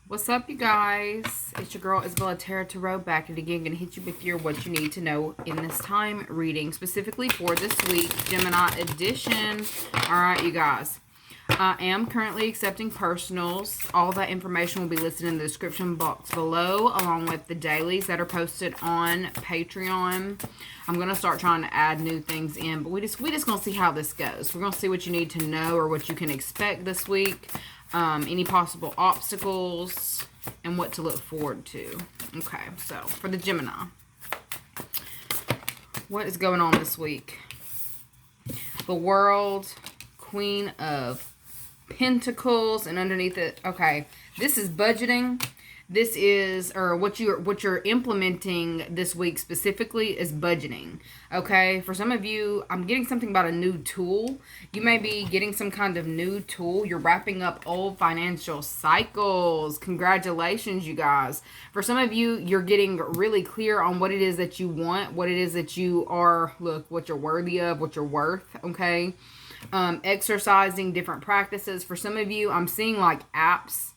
What's up, you guys? It's your girl IsseyTara Tarot back at it again. Gonna hit you with your what you need to know in this time reading, specifically for this week, Gemini edition. Alright, you guys. I am currently accepting personals. All that information will be listed in the description box below, along with the dailies that are posted on Patreon. I'm gonna start trying to add new things in, but we just gonna see how this goes. We're gonna see what you need to know or what you can expect this week. Any possible obstacles, and what to look forward to. Okay, so for the Gemini, what is going on this week? The World, Queen of Pentacles, and underneath it, okay, this is budgeting. This is, or what you're implementing this week specifically is budgeting. Okay, for some of you, I'm getting something about a new tool. You may be getting some kind of new tool. You're wrapping up old financial cycles. Congratulations, you guys. For some of you, you're getting really clear on what it is that you want, what it is that you are, what you're worthy of, what you're worth. Okay, exercising different practices. For some of you, I'm seeing like apps.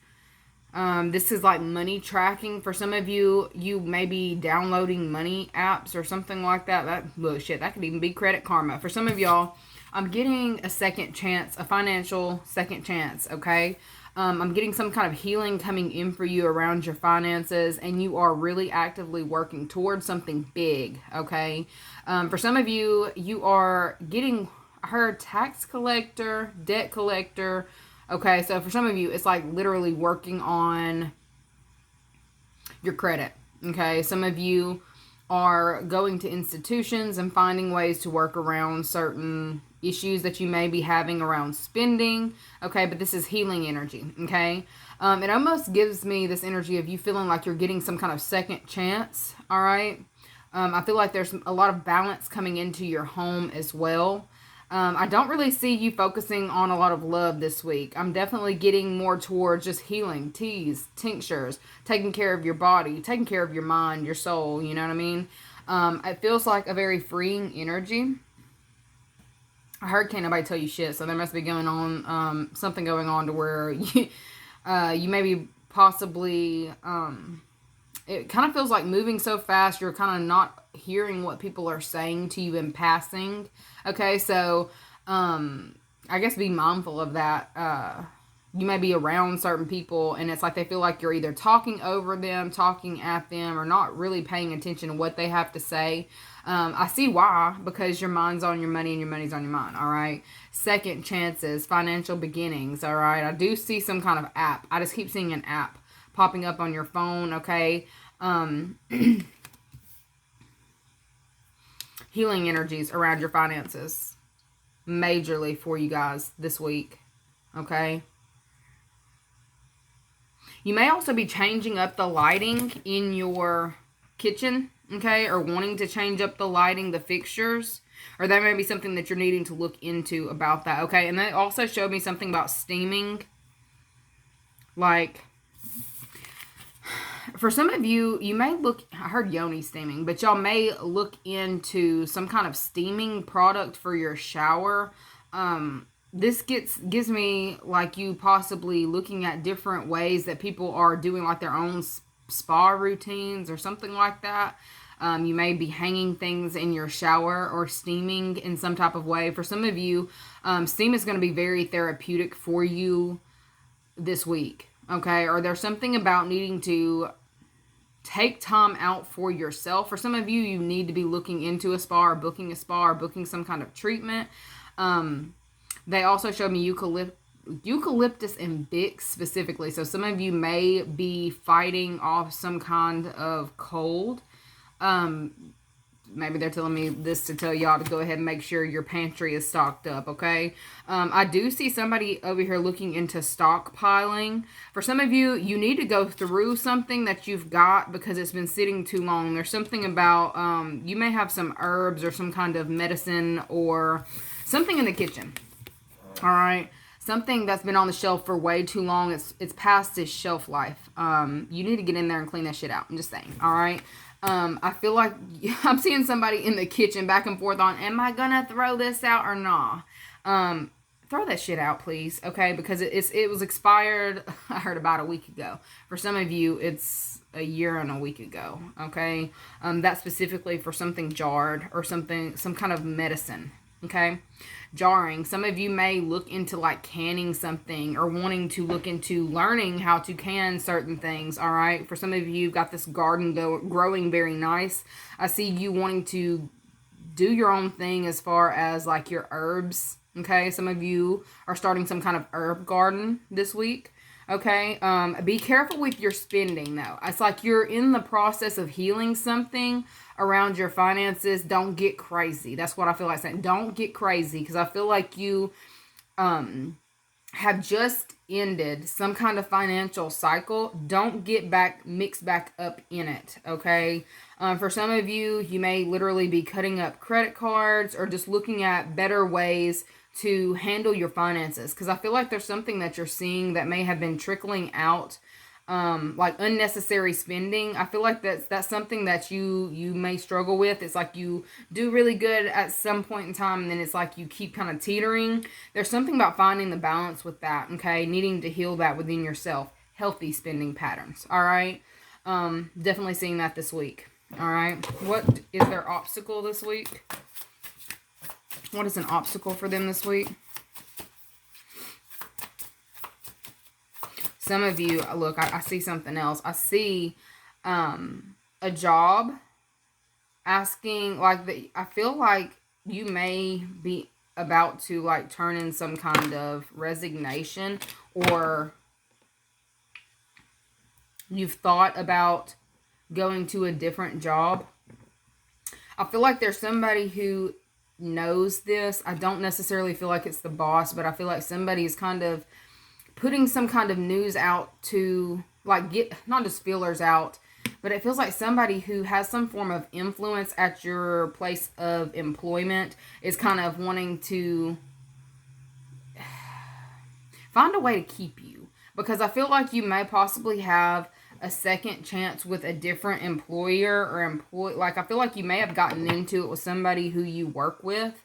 This is like money tracking. For some of you, you may be downloading money apps or something like that. That could even be Credit Karma. For some of y'all, I'm getting a second chance, a financial second chance, okay? I'm getting some kind of healing coming in for you around your finances, and you are really actively working towards something big, okay? For some of you, you are getting, I heard tax collector, debt collector. Okay, so for some of you, it's like literally working on your credit. Okay, some of you are going to institutions and finding ways to work around certain issues that you may be having around spending. Okay, but this is healing energy. Okay, it almost gives me this energy of you feeling like you're getting some kind of second chance. All right, I feel like there's a lot of balance coming into your home as well. I don't really see you focusing on a lot of love this week. I'm definitely getting more towards just healing, teas, tinctures, taking care of your body, taking care of your mind, your soul, you know what I mean? It feels like a very freeing energy. I heard can't nobody tell you shit, so there must be going on, something going on to where you, you may be possibly, it kind of feels like moving so fast, you're kind of not hearing what people are saying to you in passing. Okay, so I guess be mindful of that. You may be around certain people and it's like they feel like you're either talking over them, talking at them, or not really paying attention to what they have to say. I see why, because your mind's on your money and your money's on your mind. All right, second chances, financial beginnings. All right, I do see some kind of app. I just keep seeing an app popping up on your phone. Okay, healing energies around your finances majorly for you guys this week. Okay, you may also be changing up the lighting in your kitchen, okay, or wanting to change up the lighting, the fixtures, or that may be something that you're needing to look into about that. Okay, and they also showed me something about steaming. Like, for some of you, you may look, I heard yoni steaming, but y'all may look into some kind of steaming product for your shower. This gives me like you possibly looking at different ways that people are doing like their own spa routines or something like that. You may be hanging things in your shower or steaming in some type of way. For some of you, steam is going to be very therapeutic for you this week. Okay, or there's something about needing to take time out for yourself. For some of you, you need to be looking into a spa or booking some kind of treatment. They also showed me eucalyptus and Vicks specifically. So some of you may be fighting off some kind of cold. Maybe they're telling me this to tell y'all to go ahead and make sure your pantry is stocked up, okay? I do see somebody over here looking into stockpiling. For some of you, you need to go through something that you've got because it's been sitting too long. There's something about, you may have some herbs or some kind of medicine or something in the kitchen, all right? Something that's been on the shelf for way too long. It's past its shelf life. You need to get in there and clean that shit out. I'm just saying, all right? I feel like I'm seeing somebody in the kitchen back and forth on, am I gonna throw this out or not? throw that shit out, please. Okay, because it was expired. I heard about a week ago. For some of you, it's a year and a week ago. Okay, that's specifically for something jarred or something, some kind of medicine. Okay, jarring. Some of you may look into like canning something or wanting to look into learning how to can certain things. All right, for some of you, you've got this garden growing very nice. I see you wanting to do your own thing as far as like your herbs. Okay, some of you are starting some kind of herb garden this week. Okay, be careful with your spending though. It's like you're in the process of healing something around your finances. Don't get crazy. That's what I feel like saying. Don't get crazy, because I feel like you have just ended some kind of financial cycle. Don't get mixed back up in it. Okay, for some of you, you may literally be cutting up credit cards or just looking at better ways to handle your finances, because I feel like there's something that you're seeing that may have been trickling out, like unnecessary spending. I feel like that's something that you may struggle with. It's like you do really good at some point in time, and then it's like you keep kind of teetering. There's something about finding the balance with that. Okay, needing to heal that within yourself. Healthy spending patterns. All right, definitely seeing that this week. All right, what is their obstacle this week? What is an obstacle for them this week? Some of you, look, I see something else. I see a job asking, like, I feel like you may be about to, like, turn in some kind of resignation, or you've thought about going to a different job. I feel like there's somebody who knows this. I don't necessarily feel like it's the boss, but I feel like somebody is kind of putting some kind of news out to, like, get not just feelers out, but it feels like somebody who has some form of influence at your place of employment is kind of wanting to find a way to keep you, because I feel like you may possibly have a second chance with a different employer or like, I feel like you may have gotten into it with somebody who you work with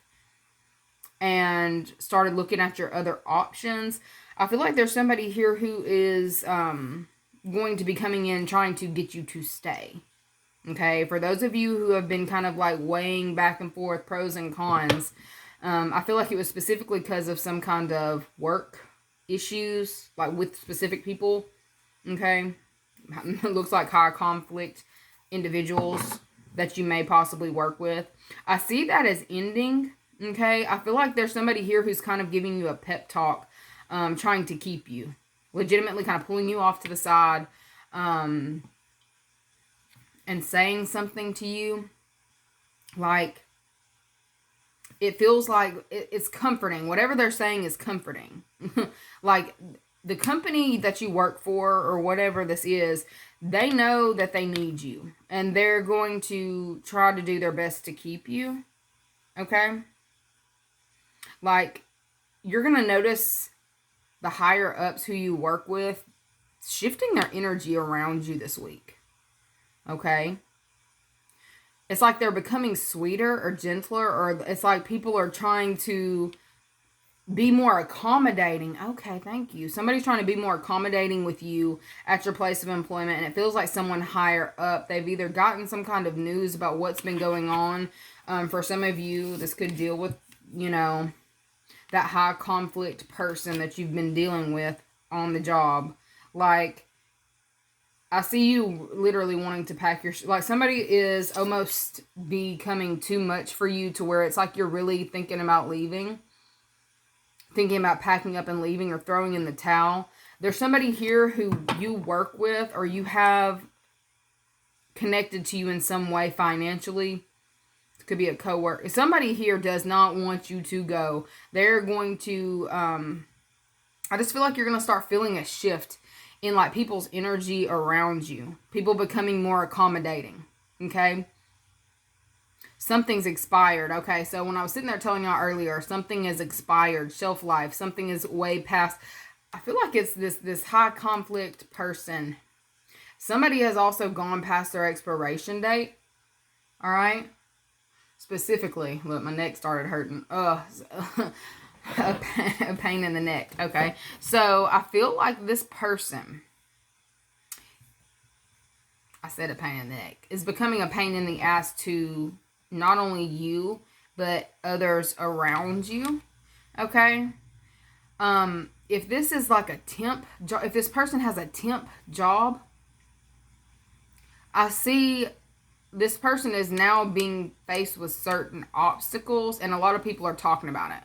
and started looking at your other options. I feel like there's somebody here who is going to be coming in trying to get you to stay. Okay, for those of you who have been kind of like weighing back and forth pros and cons, I feel like it was specifically because of some kind of work issues, like with specific people. Okay, it looks like high conflict individuals that you may possibly work with. I see that as ending. Okay, I feel like there's somebody here who's kind of giving you a pep talk, trying to keep you, legitimately kind of pulling you off to the side, and saying something to you. Like, it feels like it's comforting. Whatever they're saying is comforting. Like, the company that you work for or whatever this is, they know that they need you, and they're going to try to do their best to keep you. Okay? Like, you're going to notice the higher ups who you work with shifting their energy around you this week. Okay? It's like they're becoming sweeter or gentler, or it's like people are trying to be more accommodating. Okay, thank you. Somebody's trying to be more accommodating with you at your place of employment, and it feels like someone higher up. They've either gotten some kind of news about what's been going on. For some of you, this could deal with, you know, that high conflict person that you've been dealing with on the job. Like, I see you literally wanting to pack your... Like, somebody is almost becoming too much for you to where it's like you're really thinking about leaving. Thinking about packing up and leaving or throwing in the towel. There's somebody here who you work with or you have connected to you in some way financially. It could be a coworker. Somebody here does not want you to go. They're going to... I just feel like you're going to start feeling a shift in, like, people's energy around you. People becoming more accommodating. Okay? Something's expired. Okay, so when I was sitting there telling y'all earlier, something is expired, shelf life, something is way past. I feel like it's this high conflict person. Somebody has also gone past their expiration date. All right? Specifically, look, my neck started hurting. a pain in the neck. Okay, so I feel like this person, I said a pain in the neck, is becoming a pain in the ass to not only you, but others around you. Okay, if this is like a temp job, if this person has a temp job, I see this person is now being faced with certain obstacles, and a lot of people are talking about it.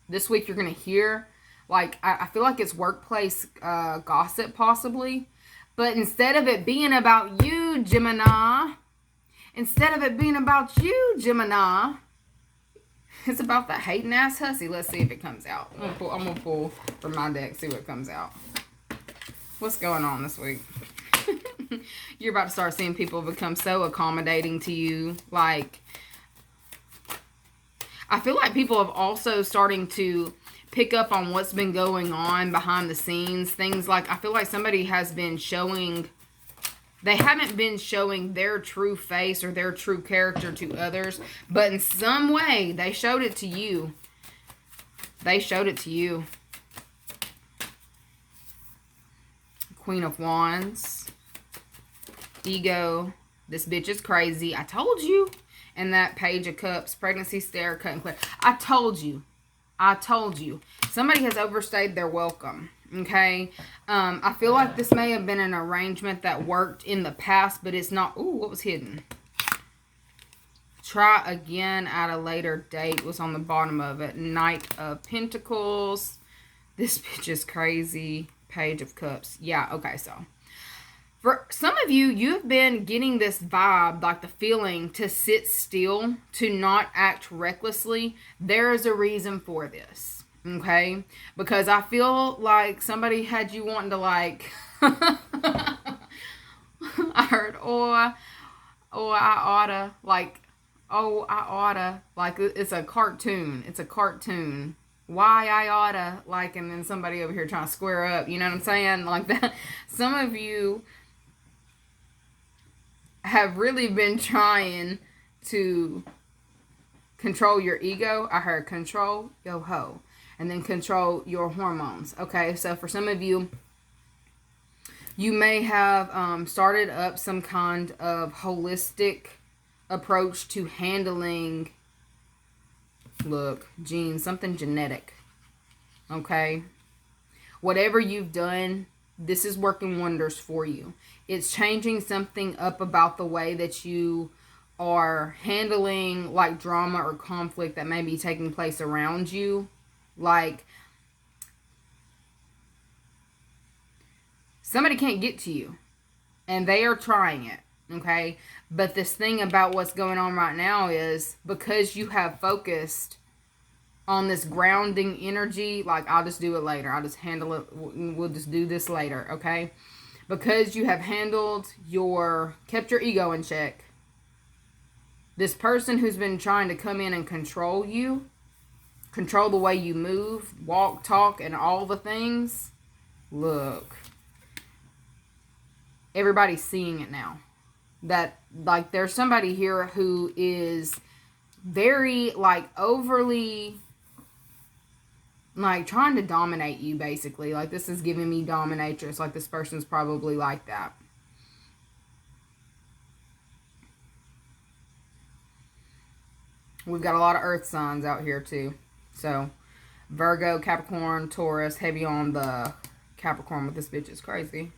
This week you're going to hear, like, I feel like it's workplace gossip possibly. But instead of it being about you, Gemini, it's about the hating ass hussy. Let's see if it comes out. I'm going to pull from my deck, see what comes out. What's going on this week? You're about to start seeing people become so accommodating to you. Like, I feel like people have also starting to pick up on what's been going on behind the scenes. Things like, I feel like somebody has been showing, they haven't been showing their true face or their true character to others, but in some way, they showed it to you. Queen of Wands. Ego. This bitch is crazy. I told you. And that Page of Cups. Pregnancy, stare, cut and clear. I told you. Somebody has overstayed their welcome. Okay. I feel like this may have been an arrangement that worked in the past, but it's not. Ooh, what was hidden? Try again at a later date was on the bottom of it. Knight of Pentacles. This bitch is crazy. Page of Cups. Yeah, okay, so. For some of you, you've been getting this vibe, like the feeling to sit still, to not act recklessly. There is a reason for this, okay? Because I feel like somebody had you wanting to, like, I heard, I oughta, like, it's a cartoon. Why I oughta, like, and then somebody over here trying to square up, you know what I'm saying? Like that. Some of you have really been trying to control your ego. I heard control yo ho. And then control your hormones. Okay, so for some of you, you may have started up some kind of holistic approach to handling, look, genes, something genetic. Okay? Whatever you've done, this is working wonders for you. It's changing something up about the way that you are handling like drama or conflict that may be taking place around you. Like, somebody can't get to you, and they are trying it, okay? But this thing about what's going on right now is because you have focused on this grounding energy, like, I'll just do it later. I'll just handle it. We'll just do this later, okay? Because you have kept your ego in check. This person who's been trying to come in and control you, control the way you move, walk, talk, and all the things. Look. Everybody's seeing it now. That, like, there's somebody here who is very, like, overly, like, trying to dominate you, basically. Like, this is giving me dominatrix. Like, this person's probably like that. We've got a lot of earth signs out here, too. So, Virgo, Capricorn, Taurus, heavy on the Capricorn, but this bitch is crazy.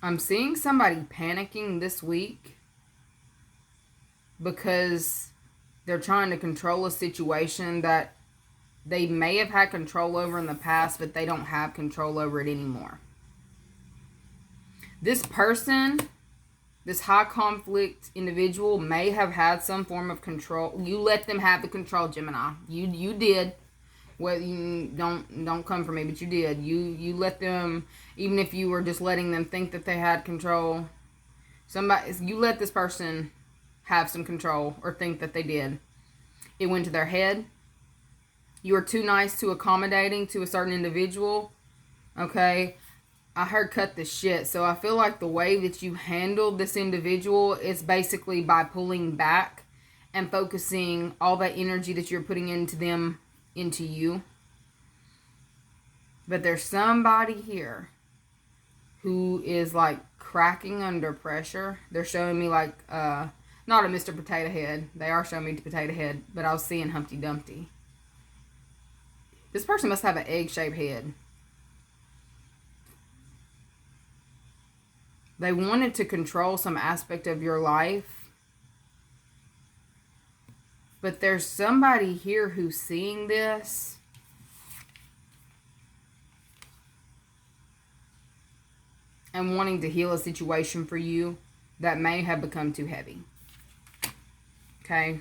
I'm seeing somebody panicking this week because they're trying to control a situation that they may have had control over in the past, but they don't have control over it anymore. This person, this high conflict individual, may have had some form of control. You let them have the control, Gemini. You did. Well, you don't come for me, but you did. You let them, even if you were just letting them think that they had control. You let this person have some control or think that they did. It went to their head. You were too nice, too accommodating to a certain individual. Okay? I heard cut the shit. So I feel like the way that you handled this individual is basically by pulling back and focusing all that energy that you're putting into them into you. But there's somebody here who is like cracking under pressure. They're showing me like, not a Mr. Potato Head. They are showing me Potato Head, but I was seeing Humpty Dumpty. This person must have an egg-shaped head. They wanted to control some aspect of your life. But there's somebody here who's seeing this. And wanting to heal a situation for you that may have become too heavy. Okay?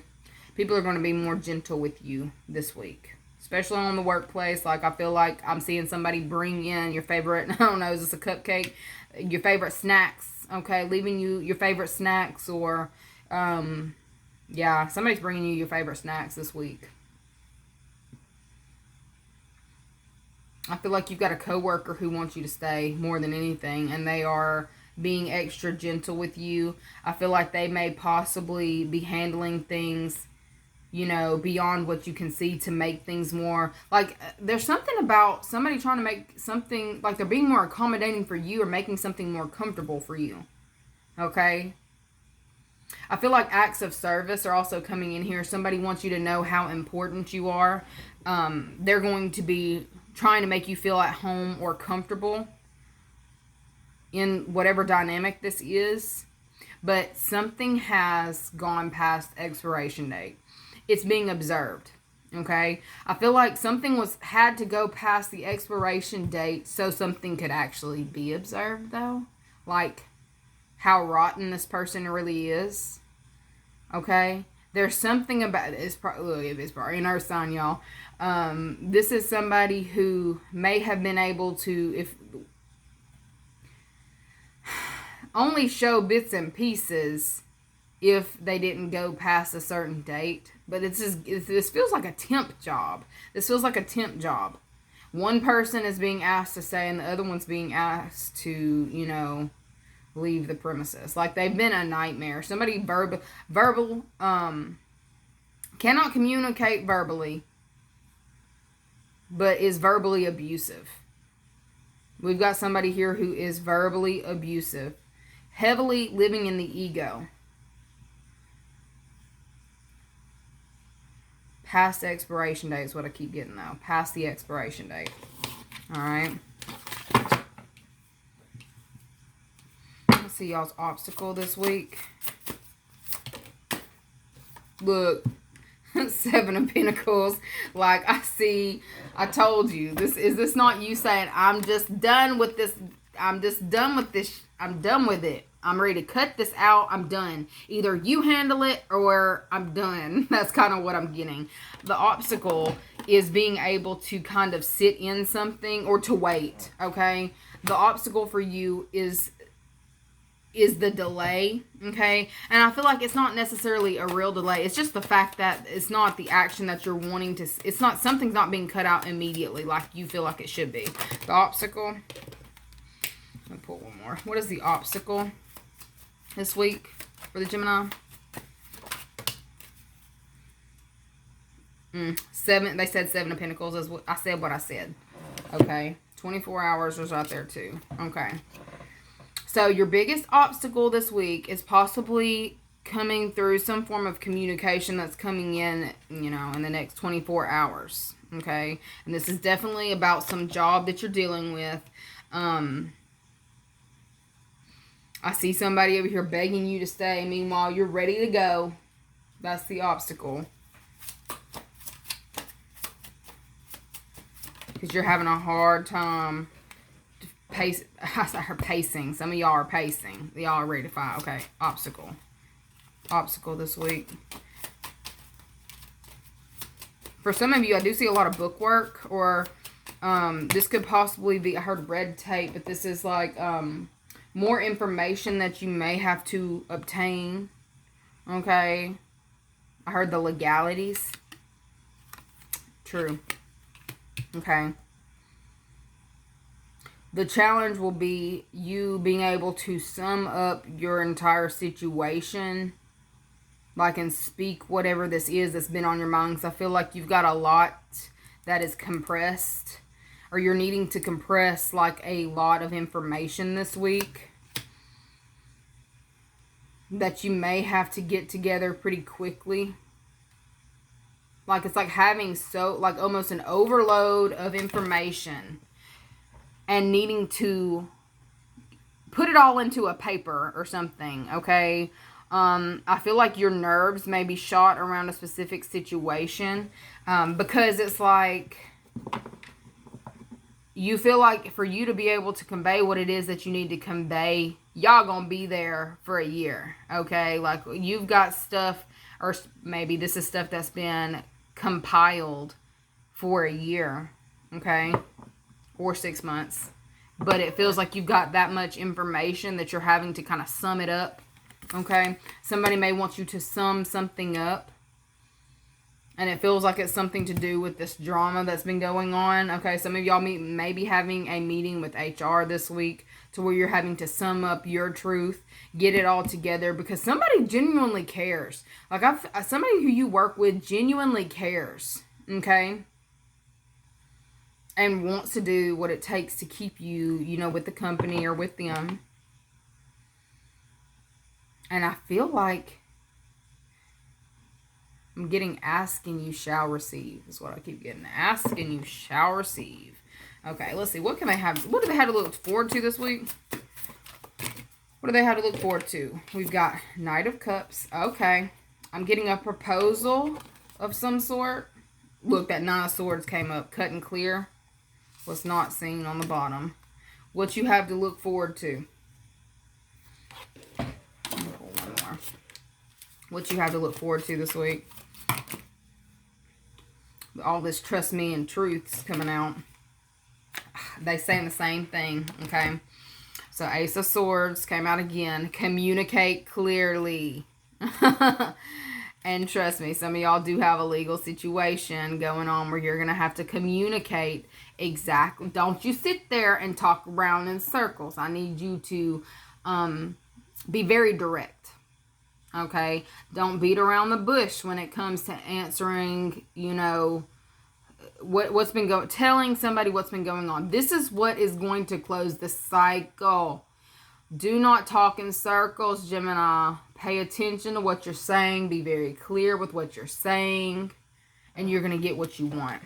People are going to be more gentle with you this week. Especially on the workplace. Like, I feel like I'm seeing somebody bring in your favorite, I don't know, is this a cupcake? Your favorite snacks. Okay? Leaving you your favorite snacks or, yeah, somebody's bringing you your favorite snacks this week. I feel like you've got a coworker who wants you to stay more than anything, and they are being extra gentle with you. I feel like they may possibly be handling things, you know, beyond what you can see to make things more, like, there's something about somebody trying to make something, like they're being more accommodating for you or making something more comfortable for you. Okay? I feel like acts of service are also coming in here. Somebody wants you to know how important you are. They're going to be trying to make you feel at home or comfortable in whatever dynamic this is. But something has gone past expiration date. It's being observed. Okay? I feel like something had to go past the expiration date so something could actually be observed, though. Like how rotten this person really is. Okay? There's something about it. It's probably an earth sign, y'all. This is somebody who may have been able to, if only show bits and pieces if they didn't go past a certain date. But this feels like a temp job. This feels like a temp job. One person is being asked to stay and the other one's being asked to, you know, leave the premises. Like they've been a nightmare. Somebody verbal, cannot communicate verbally, but is verbally abusive. We've got somebody here who is verbally abusive. Heavily living in the ego. Past the expiration date is what I keep getting though. Past the expiration date. Alright. Let's see y'all's obstacle this week. Look. 7 of Pentacles. Like I told you. Is this not you saying, I'm just done with this. I'm just done with this. I'm done with it. I'm ready to cut this out. I'm done. Either you handle it or I'm done. That's kind of what I'm getting. The obstacle is being able to kind of sit in something or to wait. Okay? The obstacle for you is the delay, okay? And I feel like it's not necessarily a real delay. It's just the fact that it's not the action that you're wanting to... It's not... Something's not being cut out immediately like you feel like it should be. The obstacle... I'll pull one more. What is the obstacle this week for the Gemini? 7... They said 7 of Pentacles. Is what I said what I said. Okay. 24 hours was right there too. Okay. So your biggest obstacle this week is possibly coming through some form of communication that's coming in, you know, in the next 24 hours. Okay. And this is definitely about some job that you're dealing with. I see somebody over here begging you to stay. Meanwhile, you're ready to go. That's the obstacle. Because you're having a hard time pacing. Some of y'all are pacing. Y'all are ready to fight. Okay. Obstacle. Obstacle this week. For some of you, I do see a lot of book work. Or this could possibly be, I heard red tape. But this is like more information that you may have to obtain. Okay. I heard the legalities. True. Okay. The challenge will be you being able to sum up your entire situation, like, and speak whatever this is that's been on your mind. Because I feel like you've got a lot that is compressed, or you're needing to compress like a lot of information this week that you may have to get together pretty quickly. Like, it's like having like almost an overload of information and needing to put it all into a paper or something, okay? I feel like your nerves may be shot around a specific situation, because it's like you feel like for you to be able to convey what it is that you need to convey, y'all gonna be there for a year, okay? Like, you've got stuff, or maybe this is stuff that's been compiled for a year, okay? Or 6 months. But it feels like you've got that much information that you're having to kind of sum it up, okay? Somebody may want you to sum something up, and it feels like it's something to do with this drama that's been going on, okay? Some of y'all may be having a meeting with HR this week to where you're having to sum up your truth, get it all together, because somebody genuinely cares. Like, somebody who you work with genuinely cares, okay? And wants to do what it takes to keep you, you know, with the company or with them. And I feel like I'm getting ask and you shall receive is what I keep getting. Ask and you shall receive. Okay, let's see. What can they have? What do they have to look forward to this week? What do they have to look forward to? We've got Knight of Cups. Okay. I'm getting a proposal of some sort. Look, that Nine of Swords came up. Cut and clear. Was not seen on the bottom. What you have to look forward to. Pull one more. What you have to look forward to this week. All this trust me and truth's coming out. They saying the same thing, okay? So Ace of Swords came out again. Communicate clearly. And trust me, some of y'all do have a legal situation going on where you're going to have to communicate exactly. Don't you sit there and talk around in circles. I need you to be very direct. Okay? Don't beat around the bush when it comes to answering, you know, what's been going, telling somebody what's been going on. This is what is going to close the cycle. Do not talk in circles, Gemini. Pay attention to what you're saying. Be very clear with what you're saying. And you're going to get what you want.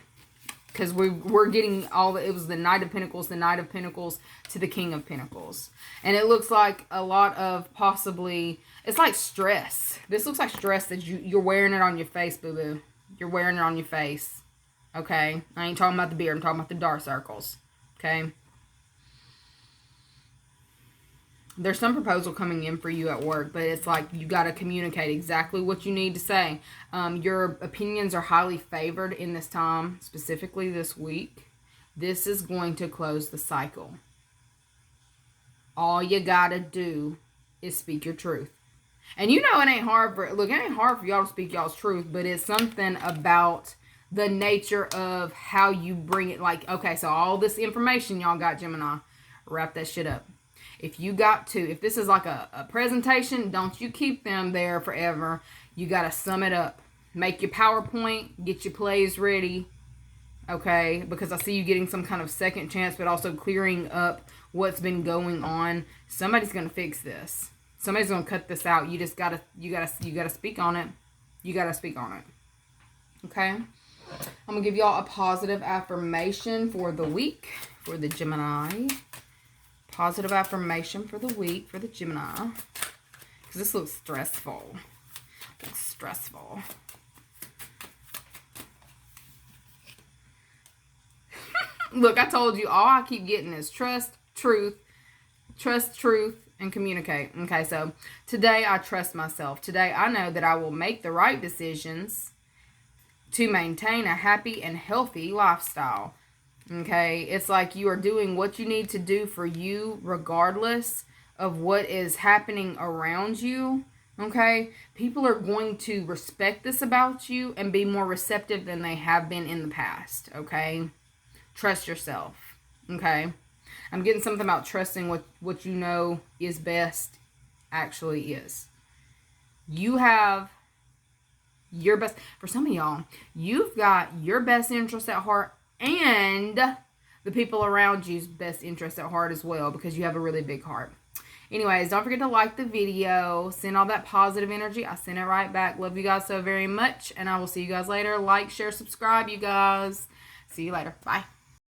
Because we're getting all the... It was the Knight of Pentacles, the Knight of Pentacles to the King of Pentacles. And it looks like a lot of possibly... It's like stress. This looks like stress that you're wearing it on your face, boo-boo. You're wearing it on your face. Okay? I ain't talking about the beard. I'm talking about the dark circles. Okay? There's some proposal coming in for you at work, but it's like you got to communicate exactly what you need to say. Your opinions are highly favored in this time, specifically this week. This is going to close the cycle. All you got to do is speak your truth. And you know it ain't hard for, look, it ain't hard for y'all to speak y'all's truth, but it's something about the nature of how you bring it. Like, okay, so all this information y'all got, Gemini, wrap that shit up. If you got to, if this is like a presentation, don't you keep them there forever. You got to sum it up. Make your PowerPoint, get your plays ready, okay? Because I see you getting some kind of second chance, but also clearing up what's been going on. Somebody's going to fix this. Somebody's going to cut this out. You just got to, you got to speak on it. You got to speak on it. Okay? I'm going to give y'all a positive affirmation for the week for the Gemini. Positive affirmation for the week for the Gemini. Because this looks stressful. Looks stressful. Look, I told you, all I keep getting is trust, truth, and communicate. Okay, so today I trust myself. Today I know that I will make the right decisions to maintain a happy and healthy lifestyle. Okay, it's like you are doing what you need to do for you regardless of what is happening around you. Okay, people are going to respect this about you and be more receptive than they have been in the past. Okay, trust yourself. Okay, I'm getting something about trusting what you know is best actually is. You have your best, for some of y'all, you've got your best interest at heart and the people around you's best interest at heart as well, because you have a really big heart. Anyways, don't forget to like the video. Send all that positive energy. I send it right back. Love you guys so very much, and I will see you guys later. Like, share, subscribe, you guys. See you later. Bye.